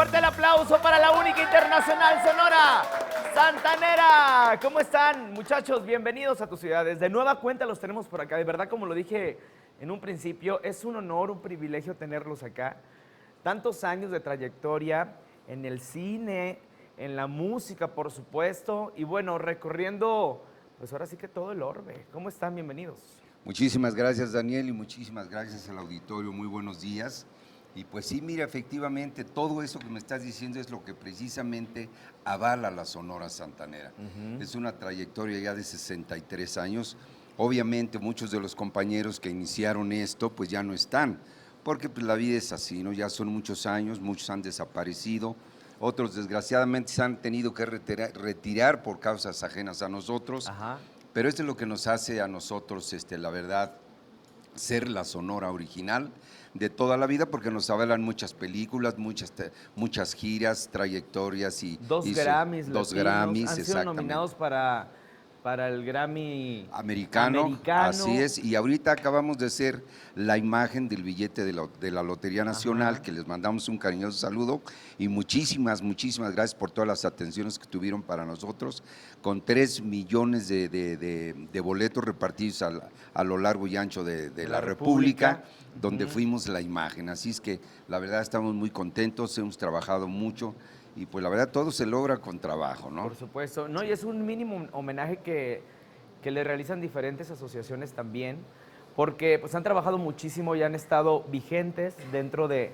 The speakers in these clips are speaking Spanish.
Fuerte el aplauso para la única internacional Sonora Santanera. ¿Cómo están, muchachos? Bienvenidos a tus ciudades. De nueva cuenta los tenemos por acá. De verdad, como lo dije en un principio, es un honor, un privilegio tenerlos acá. Tantos años de trayectoria en el cine, en la música, por supuesto. Y bueno, recorriendo, pues ahora sí que todo el orbe. ¿Cómo están? Bienvenidos. Muchísimas gracias, Daniel, y muchísimas gracias al auditorio. Muy buenos días. Y pues sí, mira, efectivamente, todo eso que me estás diciendo es lo que precisamente avala la Sonora Santanera. Es una trayectoria ya de 63 años. Obviamente, muchos de los compañeros que iniciaron esto, pues ya no están, porque pues, la vida es así, ¿no? Ya son muchos años, muchos han desaparecido, otros desgraciadamente se han tenido que retirar por causas ajenas a nosotros. Ajá. Pero esto es lo que nos hace a nosotros, la verdad, ser la Sonora original de toda la vida, porque nos avalan muchas películas, muchas giras, trayectorias y Dos Grammys Grammys, han sido nominados para el Grammy americano. Así es, y ahorita acabamos de ser la imagen del billete de la Lotería Nacional. Ajá. Que les mandamos un cariñoso saludo y muchísimas gracias por todas las atenciones que tuvieron para nosotros, con 3 millones de boletos repartidos a lo largo y ancho de la República, donde fuimos la imagen. Así es que la verdad estamos muy contentos, hemos trabajado mucho. Y pues la verdad todo se logra con trabajo, ¿no? Por supuesto, no, y es un mínimo homenaje que le realizan diferentes asociaciones también, porque pues han trabajado muchísimo y han estado vigentes dentro de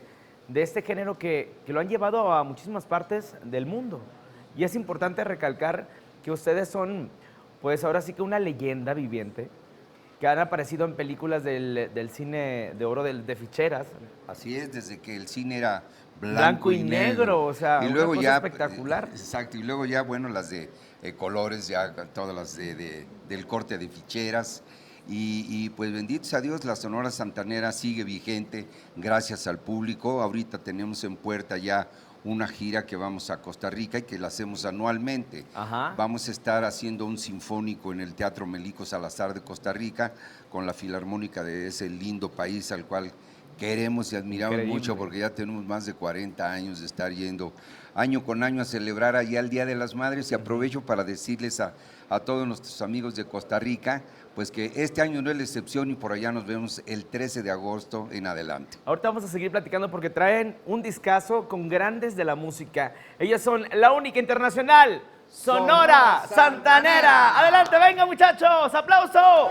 este género que lo han llevado a muchísimas partes del mundo. Y es importante recalcar que ustedes son, pues ahora sí que una leyenda viviente, que han aparecido en películas del cine de oro de ficheras. Así es, desde que el cine era blanco y negro, o sea, y luego una cosa ya espectacular. Exacto, y luego ya, bueno, las de colores, ya todas las del corte de ficheras, y pues benditos a Dios, la Sonora Santanera sigue vigente gracias al público. Ahorita tenemos en puerta ya una gira que vamos a Costa Rica y que la hacemos anualmente. Ajá. Vamos a estar haciendo un sinfónico en el Teatro Melico Salazar de Costa Rica con la Filarmónica de ese lindo país al cual queremos y admiramos mucho, porque ya tenemos más de 40 años de estar yendo año con año a celebrar allá el Día de las Madres. Y aprovecho para decirles a todos nuestros amigos de Costa Rica, pues que este año no es la excepción y por allá nos vemos el 13 de agosto en adelante. Ahorita vamos a seguir platicando porque traen un discazo con grandes de la música. Ellos son la única internacional Sonora Santanera. Adelante, venga muchachos, aplauso.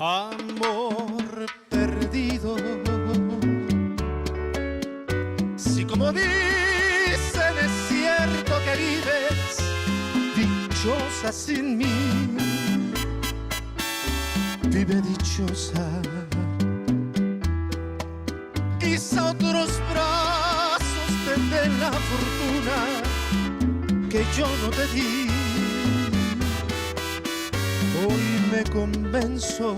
Amor perdido, si como dicen es cierto que vives dichosa sin mí, vive dichosa. Quizá otros brazos te den la fortuna que yo no te di. Hoy me convenzo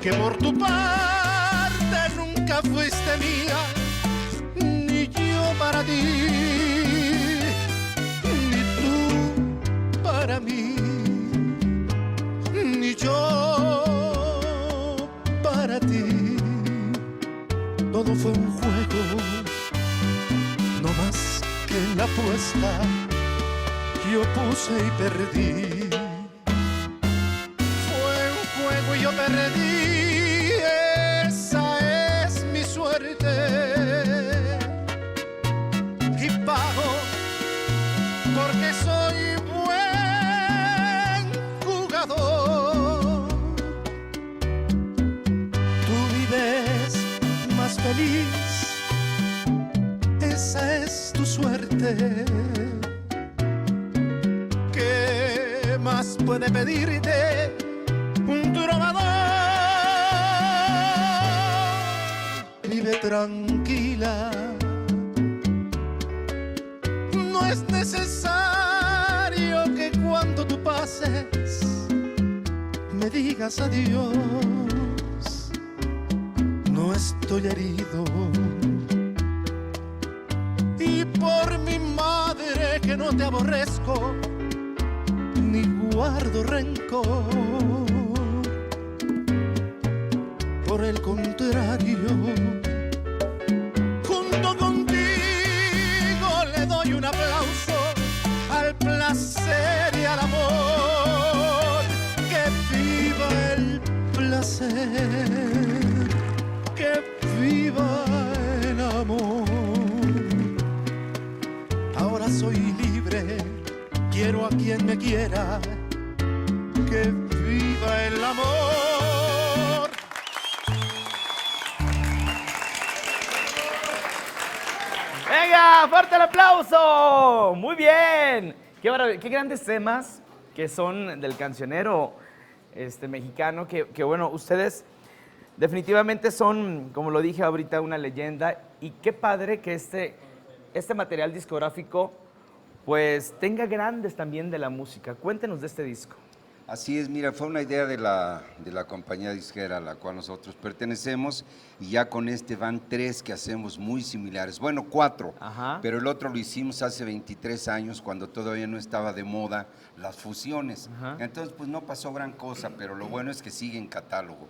que por tu parte nunca fuiste mía, ni yo para ti, ni tú para mí, ni yo para ti. Todo fue un juego, no más que la apuesta yo puse y perdí. Fue un juego y yo perdí. Esa es mi suerte. Y pago porque soy buen jugador. Tú vives más feliz. Esa es tu suerte. ¿Qué más puede pedirte trovador. Vive tranquila, no es necesario que cuando tú pases me digas adiós. No estoy herido y por mi madre que no te aborrezco ni guardo rencor. Por el contrario, junto contigo le doy un aplauso al placer y al amor. Que viva el placer, que viva el amor. Ahora soy libre, quiero a quien me quiera. Que viva el amor. ¡Venga! ¡Fuerte el aplauso! ¡Muy bien! Qué grandes temas que son del cancionero mexicano, que bueno, ustedes definitivamente son, como lo dije ahorita, una leyenda, y qué padre que este material discográfico pues tenga grandes también de la música. Cuéntenos de este disco. Así es, mira, fue una idea de la compañía disquera a la cual nosotros pertenecemos, y ya con este van 3 que hacemos muy similares, bueno, 4, Ajá. pero el otro lo hicimos hace 23 años cuando todavía no estaba de moda las fusiones. Ajá. Entonces pues no pasó gran cosa, pero lo bueno es que sigue en catálogo.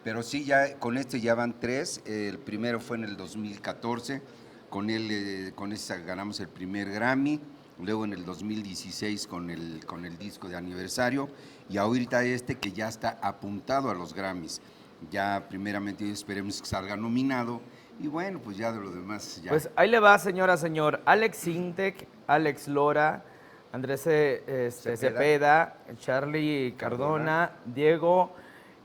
Pero sí, ya con este ya van 3, el primero fue en el 2014, con ese ganamos el primer Grammy. Luego en el 2016 con el disco de aniversario, y ahorita que ya está apuntado a los Grammys. Ya primeramente esperemos que salga nominado, y bueno, pues ya de lo demás ya. Pues ahí le va, señora, señor. Alex Sintek, Alex Lora, Andrés Cepeda, Charlie Cardona, Diego,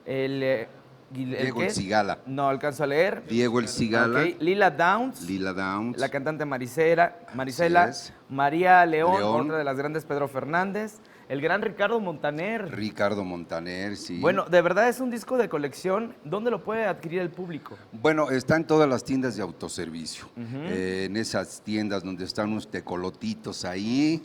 Diego el Cigala. No alcanzo a leer. Diego el Cigala. Okay. Lila Downs. la cantante Marisela, María León, otra de las grandes, Pedro Fernández, el gran Ricardo Montaner. Ricardo Montaner, sí. Bueno, de verdad es un disco de colección. ¿Dónde lo puede adquirir el público? Bueno, está en todas las tiendas de autoservicio. En esas tiendas donde están unos tecolotitos ahí.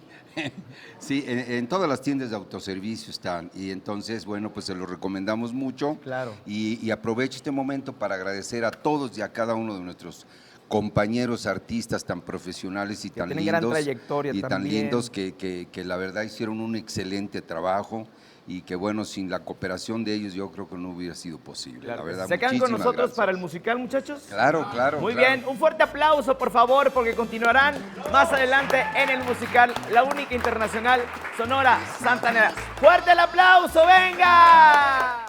Sí, en todas las tiendas de autoservicio están. Y entonces, bueno, pues se lo recomendamos mucho. Claro. Y aprovecho este momento para agradecer a todos y a cada uno de nuestros compañeros artistas tan profesionales y tan tienen lindos. gran trayectoria y tan también. lindos que la verdad hicieron un excelente trabajo, y que bueno, sin la cooperación de ellos yo creo que no hubiera sido posible. Claro. La verdad, ¿Se quedan con muchísimas nosotros gracias. para el musical, muchachos? Claro, claro. Muy claro. bien, un fuerte aplauso, por favor, porque continuarán más adelante en el musical, la única internacional Sonora Santanera. ¡Fuerte el aplauso, venga!